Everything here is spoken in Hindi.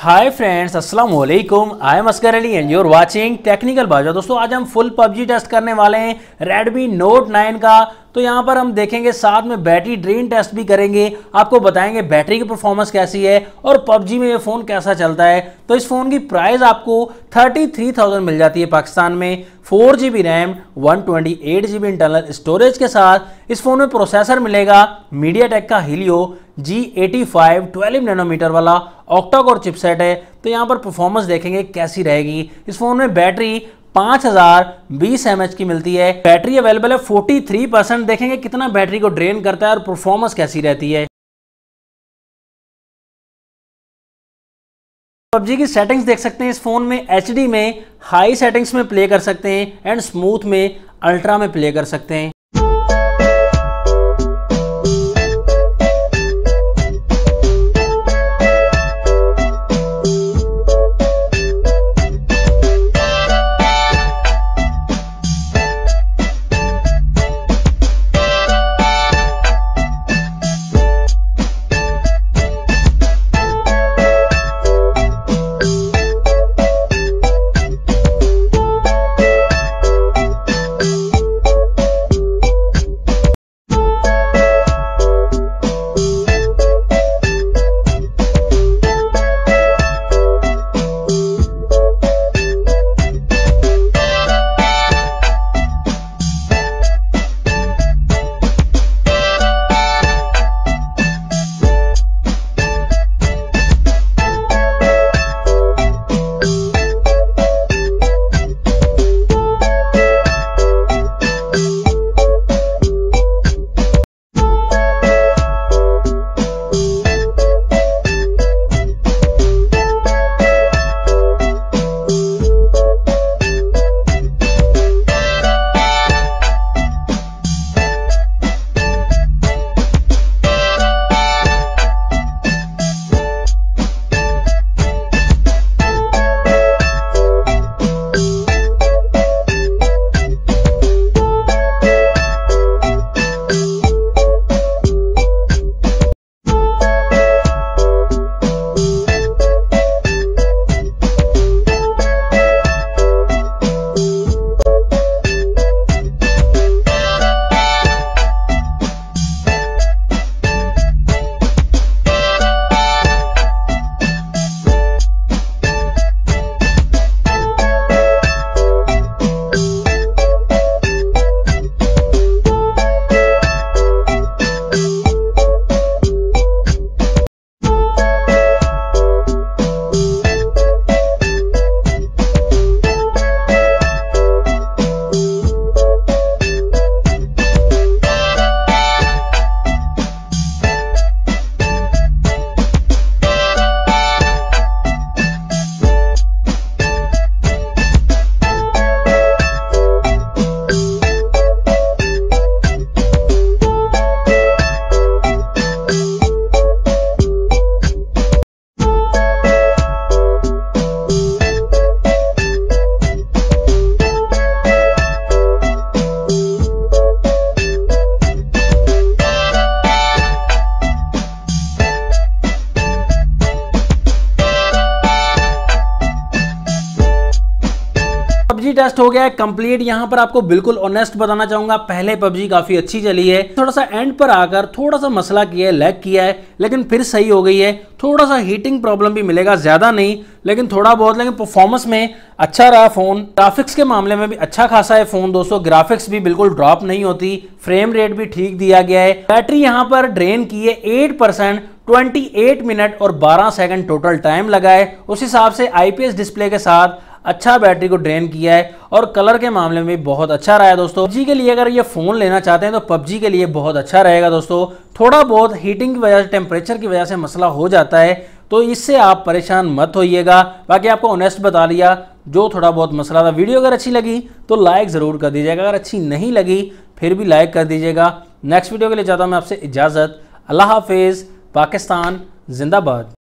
हाय फ्रेंड्स, अस्सलाम वालेकुम। I am Asgar Ali and you're watching technical Baja. दोस्तों आज हम फुल पबजी टेस्ट करने वाले हैं Redmi Note 9 का। तो यहाँ पर हम देखेंगे, साथ में बैटरी ड्रेन टेस्ट भी करेंगे, आपको बताएंगे बैटरी की परफॉर्मेंस कैसी है और पबजी में ये फ़ोन कैसा चलता है। तो इस फ़ोन की प्राइस आपको 33,000 मिल जाती है पाकिस्तान में। 4GB RAM 128GB internal storage के साथ इस फ़ोन में प्रोसेसर मिलेगा MediaTek का Helio G85 12 नैनोमीटर वाला ऑक्टा कोर चिपसेट है। तो यहाँ पर परफॉर्मेंस देखेंगे कैसी रहेगी। इस फ़ोन में बैटरी 5020 mAh की मिलती है। बैटरी अवेलेबल है 43%। देखेंगे कितना बैटरी को ड्रेन करता है और परफॉर्मेंस कैसी रहती है। पबजी की सेटिंग्स देख सकते हैं। इस फोन में HD में हाई सेटिंग्स में प्ले कर सकते हैं एंड स्मूथ में अल्ट्रा में प्ले कर सकते हैं। पबजी टेस्ट हो गया है कंप्लीट। यहाँ पर आपको बिल्कुल ऑनेस्ट बताना चाहूंगा, पहले पबजी काफी अच्छी चली है, थोड़ा सा एंड पर आकर थोड़ा सा मसला किया है, लैग किया है, लेकिन फिर सही हो गई है। थोड़ा सा हीटिंग प्रॉब्लम भी मिलेगा, ज्यादा नहीं लेकिन थोड़ा बहुत। लेकिन परफॉर्मेंस में अच्छा रहा फोन। ग्राफिक्स के मामले में भी अच्छा खासा है फोन दोस्तों। ग्राफिक्स भी बिल्कुल ड्रॉप नहीं होती, फ्रेम रेट भी ठीक दिया गया है। बैटरी यहाँ पर ड्रेन की है 8%, 28 मिनट और 12 सेकंड टोटल टाइम लगा है। उस हिसाब से IPS डिस्प्ले के साथ अच्छा बैटरी को ड्रेन किया है और कलर के मामले में बहुत अच्छा रहा है दोस्तों। पबजी के लिए अगर ये फ़ोन लेना चाहते हैं तो पबजी के लिए बहुत अच्छा रहेगा दोस्तों। थोड़ा बहुत हीटिंग की वजह से, टेम्परेचर की वजह से मसला हो जाता है, तो इससे आप परेशान मत होइएगा। बाकी आपको ऑनेस्ट बता दिया जो थोड़ा बहुत मसला था। वीडियो अगर अच्छी लगी तो लाइक ज़रूर कर दीजिएगा, अगर अच्छी नहीं लगी फिर भी लाइक कर दीजिएगा। नेक्स्ट वीडियो के लिए चाहता हूँ मैं आपसे इजाज़त। अल्लाह हाफिज़। पाकिस्तान जिंदाबाद।